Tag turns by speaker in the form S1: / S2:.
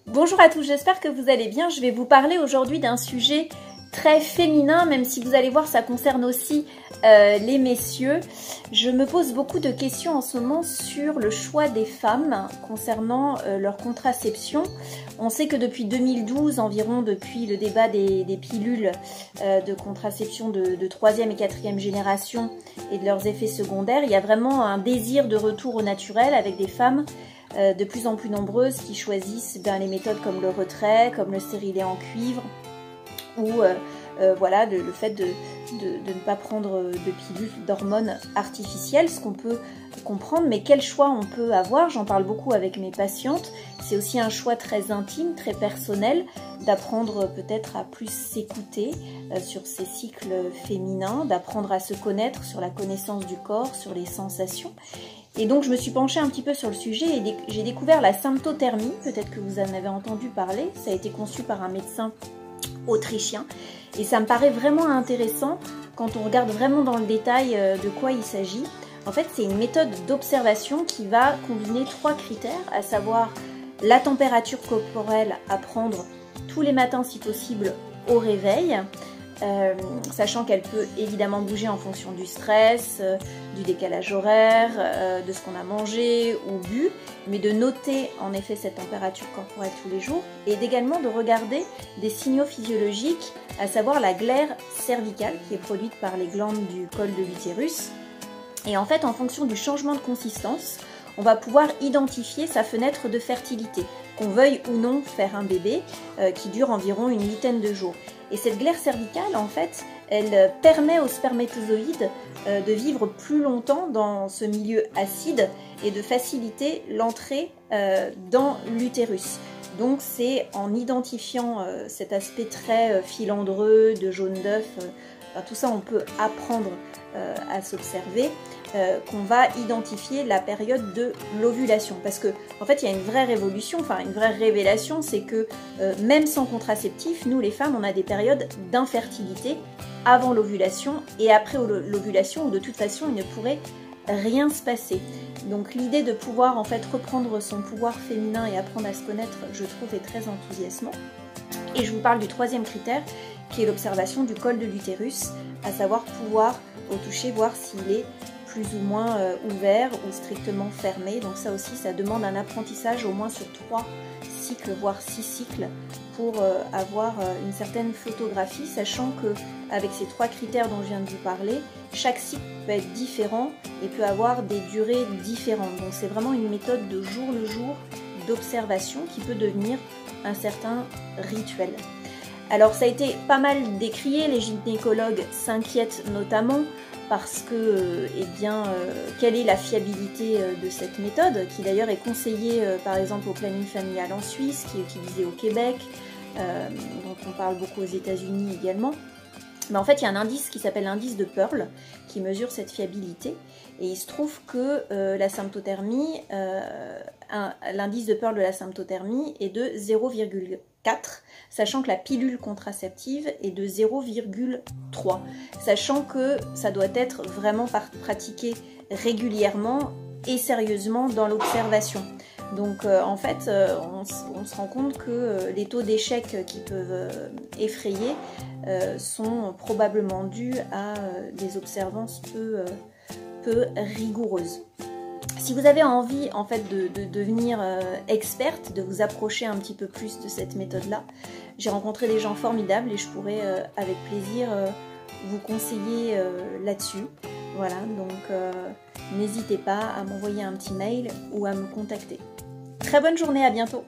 S1: Bonjour à tous, j'espère que vous allez bien. Je vais vous parler aujourd'hui d'un sujet très féminin, même si vous allez voir ça concerne aussi les messieurs. Je me pose beaucoup de questions en ce moment sur le choix des femmes concernant leur contraception. On sait que depuis 2012 environ, depuis le débat des pilules de contraception de 3e et 4e génération et de leurs effets secondaires, il y a vraiment un désir de retour au naturel avec des femmes de plus en plus nombreuses qui choisissent les méthodes comme le retrait, comme le stérilet en cuivre ou voilà, le fait de ne pas prendre de pilules d'hormones artificielles, ce qu'on peut comprendre, mais quel choix on peut avoir, j'en parle beaucoup avec mes patientes. C'est aussi un choix très intime, très personnel, d'apprendre peut-être à plus s'écouter sur ces cycles féminins, d'apprendre à se connaître sur la connaissance du corps, sur les sensations. Et donc je me suis penchée un petit peu sur le sujet et j'ai découvert la symptothermie, peut-être que vous en avez entendu parler, ça a été conçu par un médecin autrichien et ça me paraît vraiment intéressant quand on regarde vraiment dans le détail de quoi il s'agit. En fait, c'est une méthode d'observation qui va combiner 3 critères, à savoir la température corporelle à prendre tous les matins si possible au réveil, sachant qu'elle peut évidemment bouger en fonction du stress, du décalage horaire, de ce qu'on a mangé ou bu, mais de noter en effet cette température corporelle tous les jours et également de regarder des signaux physiologiques, à savoir la glaire cervicale qui est produite par les glandes du col de l'utérus. Et en fait, en fonction du changement de consistance, on va pouvoir identifier sa fenêtre de fertilité, qu'on veuille ou non faire un bébé, qui dure environ une 8aine de jours. Et cette glaire cervicale, en fait, elle permet aux spermatozoïdes de vivre plus longtemps dans ce milieu acide et de faciliter l'entrée dans l'utérus. Donc c'est en identifiant cet aspect très filandreux, de jaune d'œuf, tout ça on peut apprendre à s'observer, qu'on va identifier la période de l'ovulation. Parce que en fait il y a une vraie révolution, enfin une vraie révélation, c'est que même sans contraceptif, nous les femmes on a des périodes d'infertilité avant l'ovulation et après l'ovulation où de toute façon il ne pourrait rien se passer. Donc l'idée de pouvoir en fait reprendre son pouvoir féminin et apprendre à se connaître, je trouve, est très enthousiasmant. Et je vous parle du 3e critère qui est l'observation du col de l'utérus, à savoir pouvoir au toucher voir s'il est plus ou moins ouvert ou strictement fermé. Donc ça aussi, ça demande un apprentissage au moins sur 3 cycles, voire 6 cycles pour avoir une certaine photographie, sachant que avec ces 3 critères dont je viens de vous parler, chaque cycle peut être différent et peut avoir des durées différentes. Donc c'est vraiment une méthode de jour le jour d'observation qui peut devenir un certain rituel. Alors ça a été pas mal décrié, les gynécologues s'inquiètent notamment parce que, quelle est la fiabilité de cette méthode, qui d'ailleurs est conseillée par exemple au planning familial en Suisse, qui est utilisée au Québec, dont on parle beaucoup aux États-Unis également. Mais en fait, il y a un indice qui s'appelle l'indice de Pearl, qui mesure cette fiabilité. Et il se trouve que la symptothermie, l'indice de Pearl de la symptothermie est de 0,4, sachant que la pilule contraceptive est de 0,3, sachant que ça doit être vraiment pratiqué régulièrement et sérieusement dans l'observation. Donc en fait, on se rend compte que les taux d'échec qui peuvent effrayer sont probablement dus à des observances peu rigoureuses. Si vous avez envie en fait de devenir experte, de vous approcher un petit peu plus de cette méthode-là, j'ai rencontré des gens formidables et je pourrais avec plaisir vous conseiller là-dessus. Voilà, donc n'hésitez pas à m'envoyer un petit mail ou à me contacter. Très bonne journée, à bientôt!